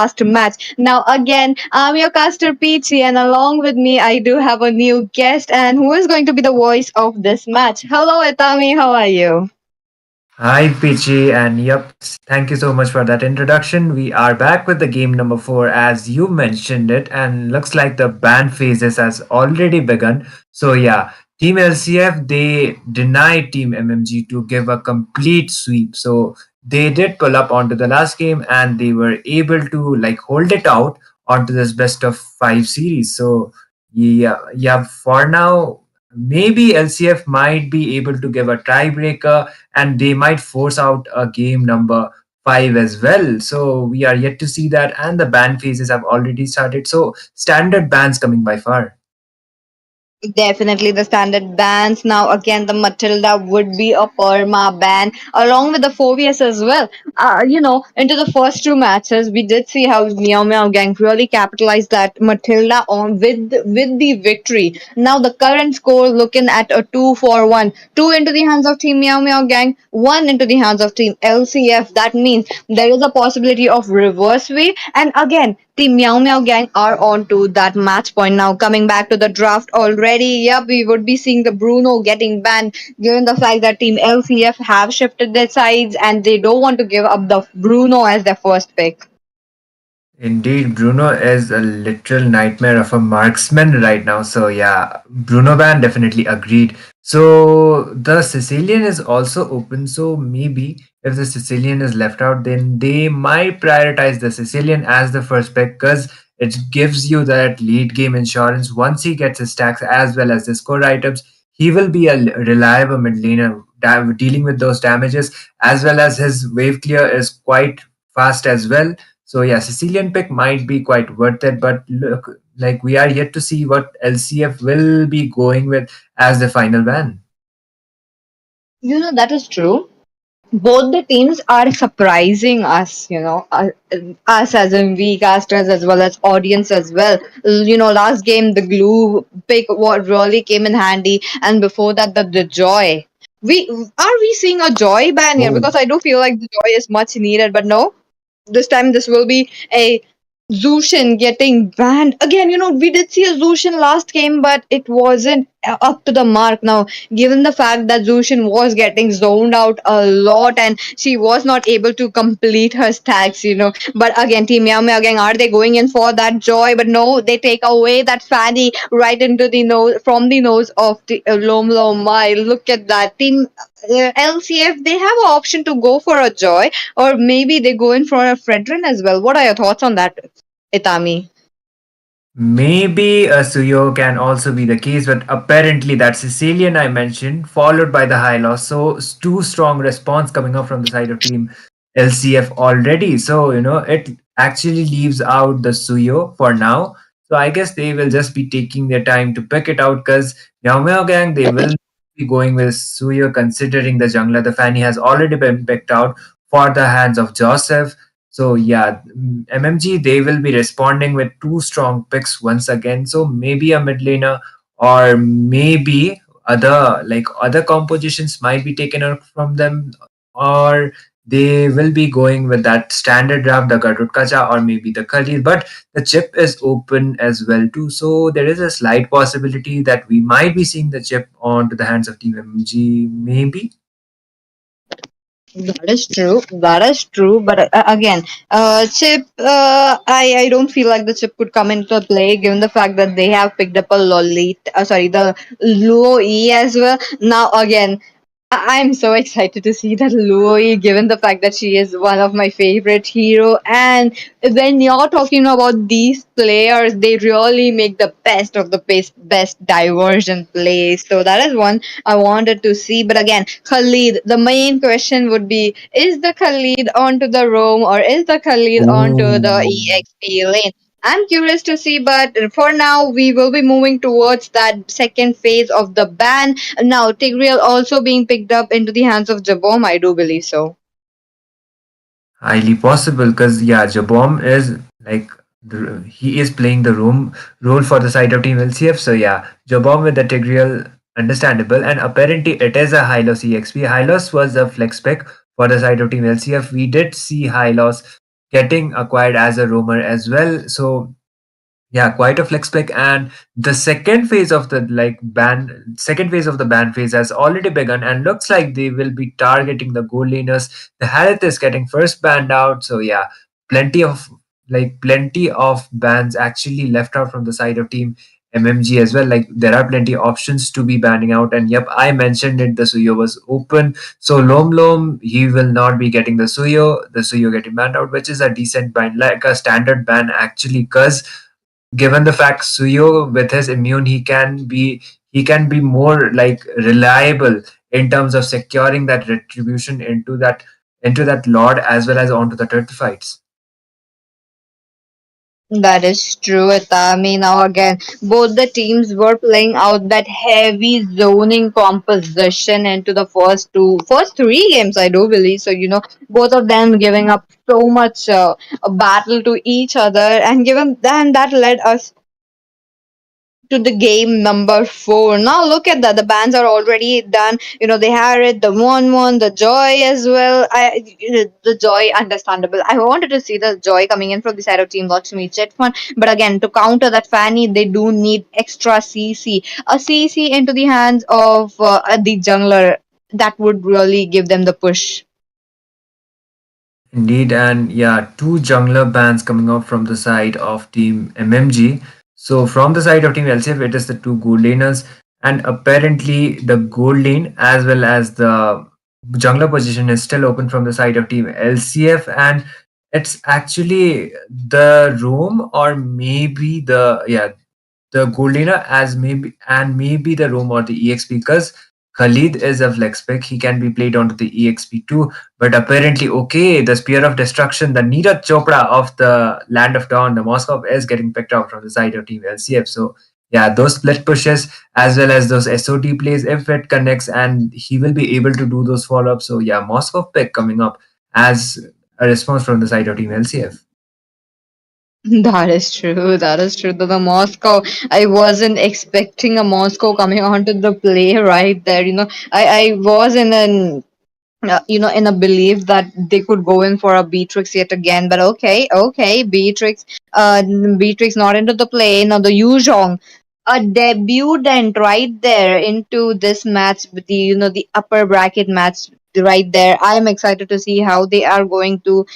last match. Now, again, I'm your caster Peachy, and along with me, I do have a new guest, and who is going to be the voice of this match. Hello, Itami, how are you? Hi, Pichi, and yep, thank you so much for that introduction. We are back with the game number 4 as you mentioned it, and looks like the ban phases has already begun. So, yeah, Team LCF they denied Team MMG to give a complete sweep. So, they did pull up onto the last game and they were able to like hold it out onto this best of 5 series. So, yeah, for now, maybe LCF might be able to give a tiebreaker and they might force out a game number 5 as well. So we are yet to see that, and the ban phases have already started. So standard bans coming by far. Definitely the standard bans. Now again, the Matilda would be a perma ban along with the Phobias as well. Into the first two matches, we did see how Meow Meow Gang really capitalized that Matilda on with the victory. Now the current score looking at a 2-4-1. Two into the hands of Team Meow Meow Gang, one into the hands of Team LCF. That means there is a possibility of reverse sweep. And again, the Meow Meow Gang are on to that match point now. Coming back to the draft already, yep, we would be seeing the Bruno getting banned given the fact that Team LCF have shifted their sides and they don't want to give up the Bruno as their first pick. Indeed, Bruno is a literal nightmare of a marksman right now. So yeah, Bruno ban definitely agreed. So the Sicilian is also open. So maybe if the Sicilian is left out, then they might prioritize the Sicilian as the first pick because it gives you that late game insurance. Once he gets his stacks as well as his core items, he will be a reliable mid laner dealing with those damages as well as his wave clear is quite fast as well. So yeah, Sicilian pick might be quite worth it, but look, like we are yet to see what LCF will be going with as the final ban. That is true. Both the teams are surprising us, us as in we casters as well as audience as well. Last game the glue pick what really came in handy, and before that the joy. We seeing a joy ban here Oh. because I do feel like the joy is much needed, but no, this time this will be a Zushin getting banned again. We did see a Zushin last game, but it wasn't up to the mark. Now, given the fact that Zushin was getting zoned out a lot and she was not able to complete her stacks, But again, Team Meow Meow Gang, are they going in for that joy? But no, they take away that fanny right into the nose from the nose of the Lom Lom Mai. Look at that. Team LCF, they have an option to go for a joy, or maybe they go in for a Fredrin as well. What are your thoughts on that, Itami? Maybe a Suyo can also be the case, but apparently that Sicilian I mentioned, followed by the high loss. So two strong response coming up from the side of team LCF already. So it actually leaves out the Suyo for now. So I guess they will just be taking their time to pick it out because Meow Gang they will be going with Suyo considering the jungler. The Fanny has already been picked out for the hands of Joseph. So yeah, MMG they will be responding with two strong picks once again. So maybe a mid laner or maybe other compositions might be taken out from them, or they will be going with that standard draft, the Garud Kacha or maybe the Khalid. But the chip is open as well too. So there is a slight possibility that we might be seeing the chip onto the hands of Team MMG, maybe. That is true. That is true. But again, chip. I don't feel like the chip could come into play given the fact that they have picked up a lolly. Sorry, the Luo E as well. Now again, I'm so excited to see that Luoi, given the fact that she is one of my favorite hero. And when you're talking about these players, they really make the best of the best diversion plays. So that is one I wanted to see. But again, Khalid, the main question would be: is the Khalid onto the roam or is the Khalid onto the Ooh. EXP lane? I'm curious to see, but for now, we will be moving towards that second phase of the ban. Now, Tigreal also being picked up into the hands of Jabom, I do believe so. Highly possible because yeah, Jabom is like he is playing the role for the side of Team LCF. So yeah, Jabom with the Tigreal, understandable, and apparently it is a Hylos EXP. Hylos was a flex pick for the side of Team LCF. We did see Hylos getting acquired as a roamer as well. So yeah, quite a flex pick. And the second phase of the ban phase has already begun, and looks like they will be targeting the gold laners. The Harith is getting first banned out. So yeah, plenty of plenty of bans actually left out from the side of team MMG as well. Like there are plenty options to be banning out. And yep, I mentioned it. The Suyo was open. So Lom Lom, he will not be getting the Suyo. The Suyo getting banned out, which is a decent ban, like a standard ban actually, because given the fact Suyo with his immune, he can be more like reliable in terms of securing that retribution into that lord as well as onto the turtle fights. That is true, Itami. Now again, both the teams were playing out that heavy zoning composition into the first three games, I do believe. So both of them giving up so much a battle to each other, and given then that led us to the game number 4. Now look at that. The bands are already done. They had it, the one, the joy as well. The joy, understandable. I wanted to see the joy coming in from the side of Team Lakshmi Chetfun. But again, to counter that Fanny, they do need extra CC. A CC into the hands of the jungler. That would really give them the push. Indeed, and yeah, two jungler bans coming out from the side of team MMG. So from the side of team LCF, it is the two gold laners, and apparently the gold lane as well as the jungler position is still open from the side of team LCF, and it's actually the roam or maybe the Goldena as maybe the roam or the EXP, because Khalid is a flex pick. He can be played onto the EXP too. But apparently, okay, the Spear of Destruction, the Neeraj Chopra of the Land of Dawn, the Moscow is getting picked out from the side of Team LCF. So yeah, those split pushes as well as those SOT plays, if it connects, and he will be able to do those follow ups. So yeah, Moscow pick coming up as a response from the side of Team LCF. That is true. That is true. The Moscow, I wasn't expecting a Moscow coming onto the play right there. I was in an in a belief that they could go in for a Beatrix yet again. But okay, Beatrix not into the play. Now the Yuzhong, a debutant right there into this match with the the upper bracket match right there. I am excited to see how they are going to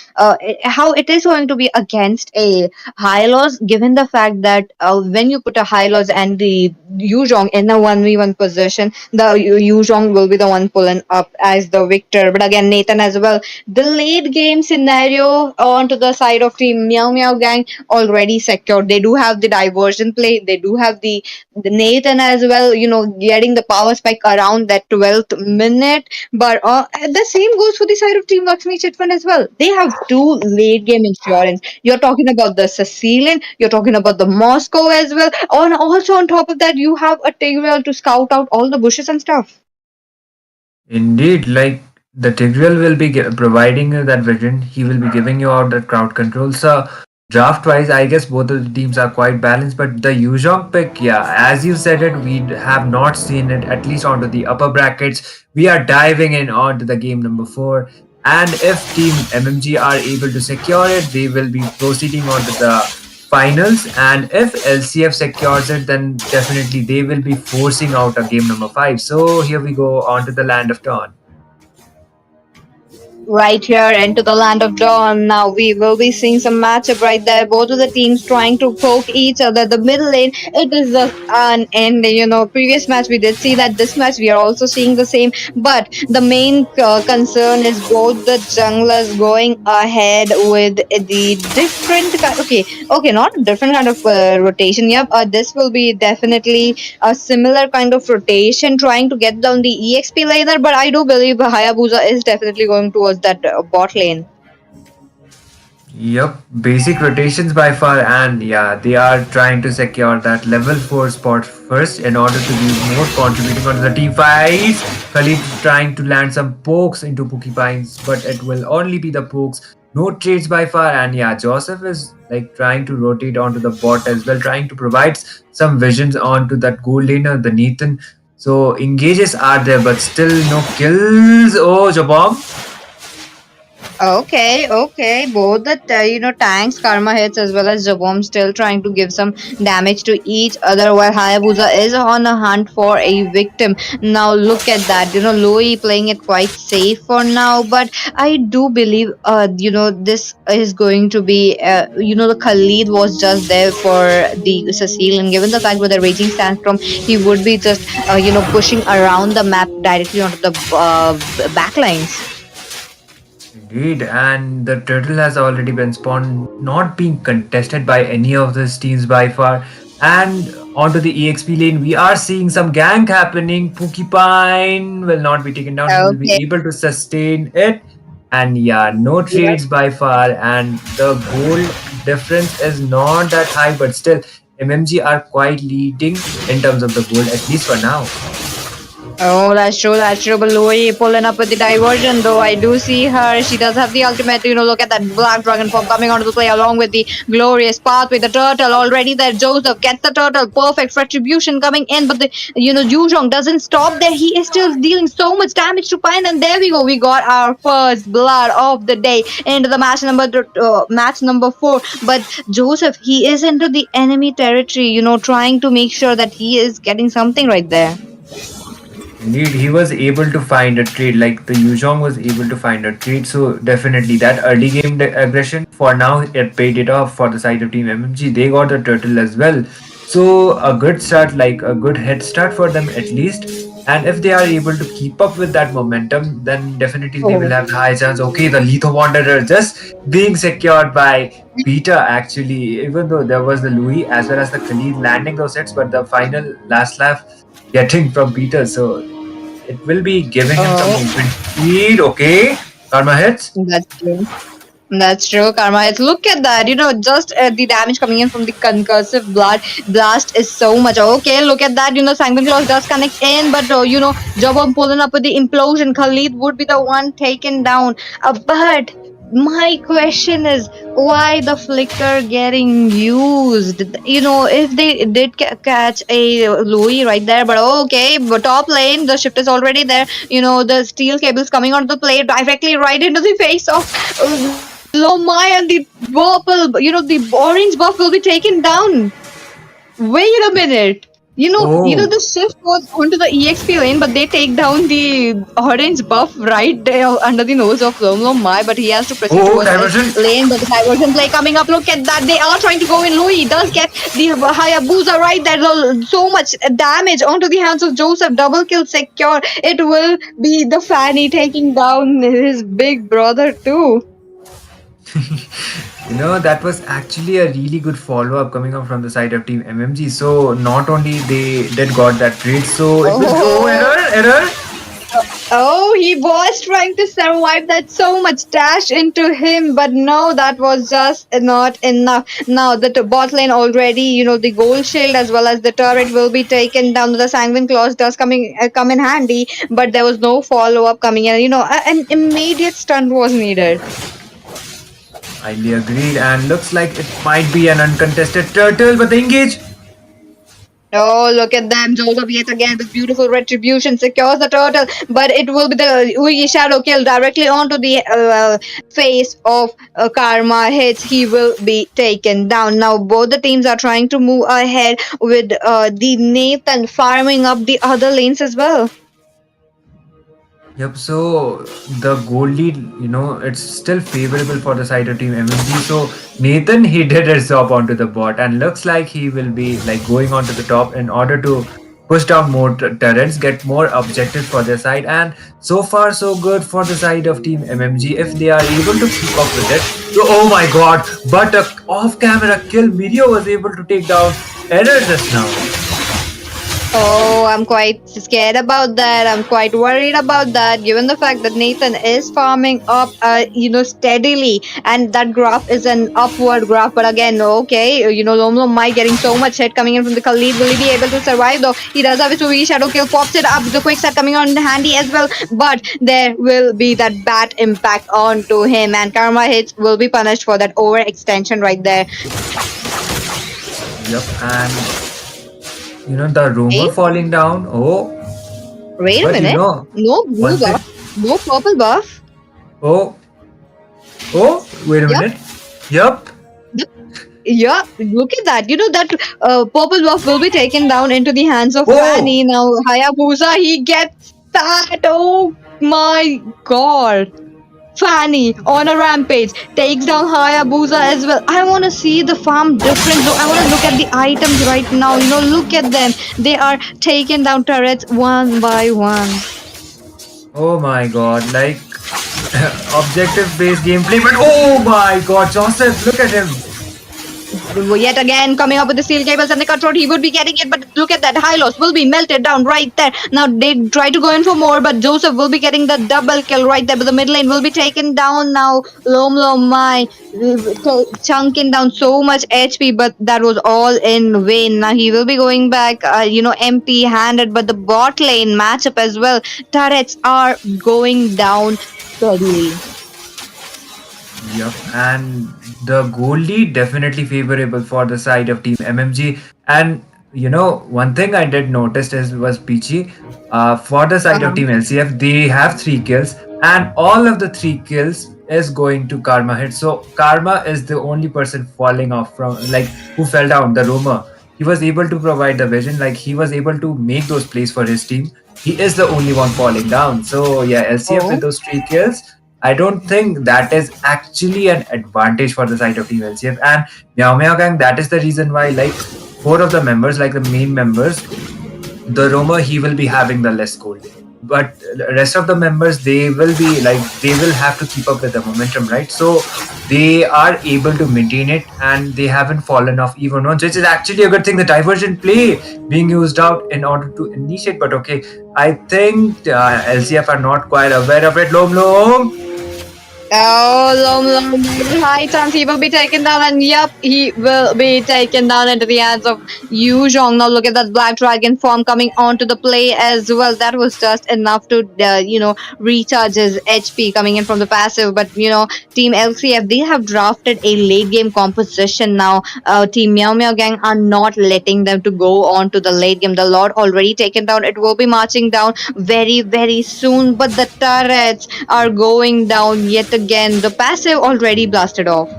how it is going to be against a high loss, given the fact that when you put a high loss and the Yuzhong in a 1v1 position, the Yuzhong will be the one pulling up as the victor. But again, Nathan as well, the late game scenario onto the side of Team Meow Meow Gang already secured. They do have the diversion play, they do have the Nathan as well, getting the power spike around that 12th minute. But the same goes for the side of Team Lakshmi Chitfund as well. They have two late game insurance. You're talking about the Sicilian, you're talking about the Moscow as well. Also on top of that, you have a Tigreal to scout out all the bushes and stuff. Indeed, like the Tigreal will be providing you that vision. He will be giving you out that crowd control. So draft wise, I guess both of the teams are quite balanced. But the Yuzhong pick, yeah, as you said it, we have not seen it at least onto the upper brackets. We are diving in onto the game number 4. And if Team MMG are able to secure it, they will be proceeding on to the finals. And if LCF secures it, then definitely they will be forcing out a game number 5. So here we go on to the Land of Dawn. Right here into the land of dawn. Now we will be seeing some matchup right there. Both of the teams trying to poke each other. The middle lane, it is just an end. Previous match we did see that. This match we are also seeing the same. But the main concern is both the junglers going ahead with the different kind. Okay, not a different kind of rotation. Yep, this will be definitely a similar kind of rotation, trying to get down the EXP later. But I do believe Hayabusa is definitely going towards that bot lane. Yep, basic rotations by far, and yeah, they are trying to secure that level 4 spot first in order to be more contributing on the team fights. Khalid trying to land some pokes into Pokipines, but it will only be the pokes. No trades by far, and yeah, Joseph is like trying to rotate onto the bot as well, trying to provide some visions onto that gold laner, the Nathan. So engages are there, but still no kills. Oh, Jabom. Okay, okay. Both the tanks, karma hits as well as Jabom still trying to give some damage to each other while Hayabusa is on a hunt for a victim. Now look at that. Louis playing it quite safe for now, but I do believe this is going to be the Khalid was just there for the Cecile, and given the fact with the raging sandstorm, he would be just pushing around the map directly onto the backlines. Indeed, and the turtle has already been spawned, not being contested by any of these teams by far. And onto the EXP lane, we are seeing some gank happening. Porcupine will not be taken down. He will be Okay. able to sustain it. And yeah, no trades by far. And the gold difference is not that high, but still, MMG are quite leading in terms of the gold, at least for now. Oh, that's true, that's true. But Louis pulling up with the diversion, though. I do see her. She does have the ultimate. Look at that black dragon form coming onto the play along with the glorious path with the turtle already there. Joseph gets the turtle. Perfect retribution coming in. But Yuzhong doesn't stop there. He is still dealing so much damage to Pine. And there we go. We got our first blood of the day into the match number 4. But Joseph, he is into the enemy territory, trying to make sure that he is getting something right there. Indeed, he was able to find a trade, like the Yuzhong was able to find a trade. So definitely that early game aggression for now it paid it off for the side of Team MMG. They got the turtle as well. So a good start, like a good head start for them at least. And if they are able to keep up with that momentum, then definitely they will have the high chance. Okay, the Letho Wanderer just being secured by Peter actually, even though there was the Louis as well as the Khalid landing those hits, but the final last laugh getting from Peter. So it will be giving him some Oh. movement speed. Okay, karma hits. That's true. That's true, Karma. Look at that. Just the damage coming in from the concussive blood blast is so much. Okay, look at that. Sanguine Claws does connect in, but Job of pulling up with the implosion. Khalid would be the one taken down. But my question is, why the flicker getting used? If they did catch a Louis right there, but okay, but top lane, the shift is already there. The steel cables coming onto the plate directly right into the face of Lomai, and the purple, the orange buff will be taken down. Wait a minute. Oh, The shift was onto the EXP lane, but they take down the orange buff right there under the nose of Lomai, but he has to proceed oh, towards his diversion. lane. But the diversion play coming up. Look at that. They are trying to go in. Louis does get the Hayabusa right there. So much damage onto the hands of Joseph. Double kill secure. It will be the Fanny taking down his big brother too. That was actually a really good follow up coming up from the side of Team MMG. So not only they did got that trade, so it will be oh Oh, error. oh, he was trying to survive that so much dash into him, but no, that was just not enough. Now the bot lane already, the gold shield as well as the turret will be taken down. The sanguine claws does come in handy, but there was no follow up coming in. An immediate stunt was needed. Highly agreed, and looks like it might be an uncontested turtle, but the engage. Oh, look at them. Joseph yet again with beautiful retribution secures the turtle, but it will be the Uyi shadow kill directly onto the face of Karma hits. He will be taken down. Now, both the teams are trying to move ahead with the Nathan farming up the other lanes as well. Yep, so the goal lead, it's still favorable for the side of Team MMG. So Nathan, he did his job onto the bot and looks like he will be like going onto the top in order to push down more turrets, get more objectives for their side. And so far, so good for the side of Team MMG if they are able to keep up with it. So, oh my god, but a off-camera kill, Medio was able to take down Error just now. Oh, I'm quite scared about that. I'm quite worried about that, given the fact that Nathan is farming up, steadily, and that graph is an upward graph. But again, okay, Lomlo might getting so much hit coming in from the Khalid. Will he be able to survive though? He does have his OE shadow kill, pops it up. The quick set coming on handy as well, but there will be that bat impact onto him, and karma hits will be punished for that overextension right there. Yep, and the rumor Hey, falling down. Oh, wait a but minute. No blue once it buff, no purple buff. oh Oh, wait a Yep. minute. Yup. Yep. Yeah, look at that. You know that purple buff will be taken down into the hands of Oh, Fanny. Now Hayabusa, he gets that. Oh my god. Fanny on a rampage takes down Hayabusa as well. I want to see the farm difference. I want to look at the items right now. You know, look at them. They are taking down turrets one by one. oh my god. Like, objective based gameplay, but oh my god, Joseph, look at him. Yet again, coming up with the steel cables and the cutthroat, he would be getting it. But look at that, high loss will be melted down right there. Now they try to go in for more, but Joseph will be getting the double kill right there. But the mid lane will be taken down now. Lom my chunking down so much HP, but that was all in vain. Now he will be going back, empty handed. But the bot lane matchup as well, turrets are going down steadily. Yep, and the goal lead definitely favorable for the side of team MMG. And one thing I did notice is was Peachy. For the side of Uh-huh. team LCF, they have 3 kills, and all of the 3 kills is going to Karma hit. So Karma is the only person falling off from, like, who fell down. The roamer. He was able to provide the vision, like he was able to make those plays for his team. He is the only one falling down. So yeah, LCF with Oh. those 3 kills, I don't think that is actually an advantage for the side of Team LCF. And MeowMeow Gang, that is the reason why, like, 4 of the members, like the main members, the roamer, he will be having the less gold. But the rest of the members, they will be like, they will have to keep up with the momentum, right? So they are able to maintain it, and they haven't fallen off even once, which is actually a good thing. The diversion play being used out in order to initiate. But okay, I think LCF are not quite aware of it. Lom Lom. Oh, high chance he will be taken down, and yep, he will be taken down into the hands of Yu Zhong. Now look at that Black Dragon form coming onto the play as well. That was just enough to, recharge his HP coming in from the passive. But Team LCF, they have drafted a late game composition now. Team Meow Gang are not letting them to go on to the late game. The Lord already taken down. It will be marching down very, very soon. But the turrets are going down yet again. The passive already blasted off.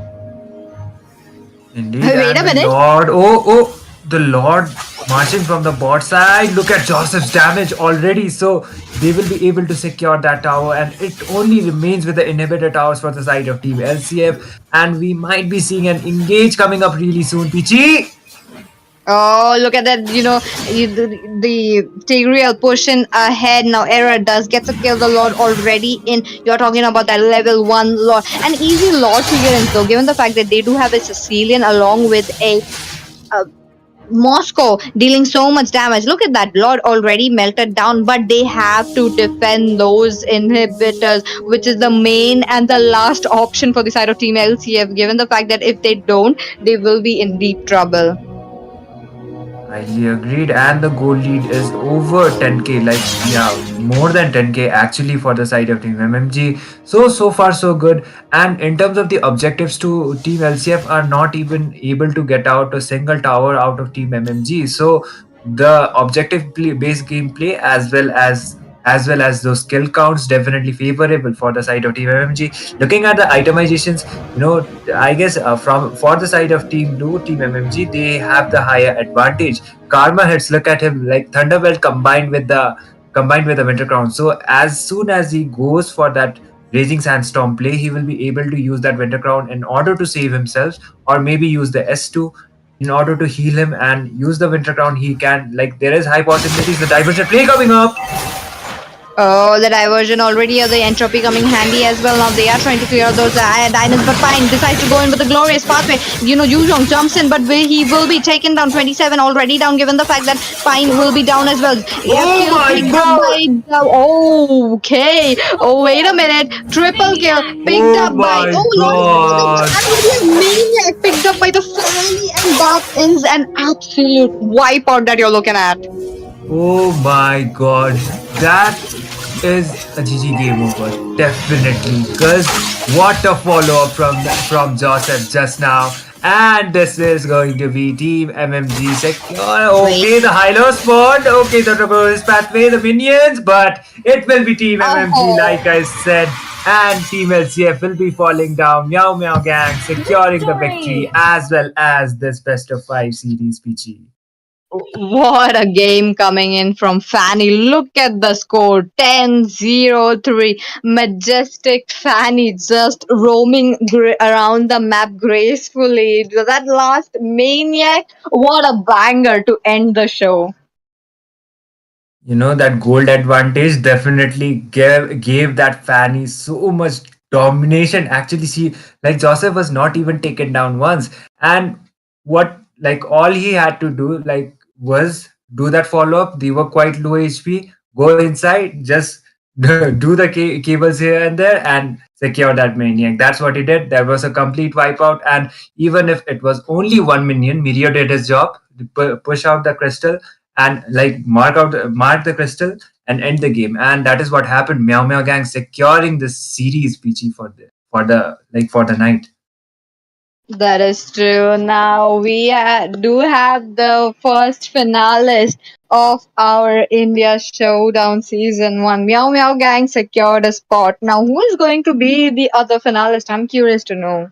Indeed, Wait and a the minute. Lord. Oh, the Lord marching from the bot side. Look at Joseph's damage already. So they will be able to secure that tower, and it only remains with the inhibitor towers for the side of Team LCF. And we might be seeing an engage coming up really soon. Pichi. Oh, look at that. The Tigreal pushing ahead. Now, Era does get to kill the Lord already in. You're talking about that level 1 Lord. An easy Lord to get in, though, given the fact that they do have a Sicilian along with a Moscow dealing so much damage. Look at that. Lord already melted down, but they have to defend those inhibitors, which is the main and the last option for the side of Team LCF, given the fact that if they don't, they will be in deep trouble. Highly agreed, and the goal lead is over 10k. Like, yeah, more than 10k actually for the side of Team MMG. So far so good. And in terms of the objectives, to Team LCF are not even able to get out a single tower out of Team MMG. So the objective based gameplay, as well as those skill counts, definitely favorable for the side of Team MMG. Looking at the itemizations, I guess from for the side of Team Blue, Team MMG, they have the higher advantage. Karma hits. Look at him, like Thunderbelt combined with the Winter Crown. So as soon as he goes for that Raging Sandstorm play, he will be able to use that Winter Crown in order to save himself, or maybe use the S2 in order to heal him and use the Winter Crown. He can, like, there is high possibilities. The diversion play coming up. Oh, the diversion already, the entropy coming handy as well. Now they are trying to clear those dinos, but Pine decides to go in with the glorious pathway. Yu Zhong jumps in, but he will be taken down. 27 already down, given the fact that Pine will be down as well. Oh my god! Okay. Oh, wait a minute. Triple kill picked Oh up by. my Oh, Lord, god! that will be a maniac picked up by the family, and that is an absolute wipeout that you're looking at. Oh my god! That is a GG game over, definitely. Because what a follow up from Joseph just now, And this is going to be Team MMG secure. Wait. Okay, the high-low spot. Okay, the Traverse pathway, the minions, but it will be Team MMG, like I Oh, said. And Team LCF will be falling down. Meow Meow Gang securing the victory as well as this best of five series, PG. what a game coming in from Fanny. Look at the score 10-0-3. Majestic Fanny just roaming around the map gracefully. That last maniac, what a banger to end the show. That gold advantage definitely gave that Fanny so much domination. Actually, she, like, Joseph was not even taken down once, and what, like, all he had to do, like, was do that follow up. They were quite low HP. Go inside, just do the cables here and there, and secure that maniac. That's what he did. There was a complete wipeout, and even if it was only one minion, Mirio did his job. Push out the crystal and, like, mark the crystal and end the game. And that is what happened. Meow Meow Gang securing this series, PG, for the night. That is true. Now we do have the first finalist of our India Showdown Season 1. Meow Meow Gang secured a spot. Now, who is going to be the other finalist? I'm curious to know.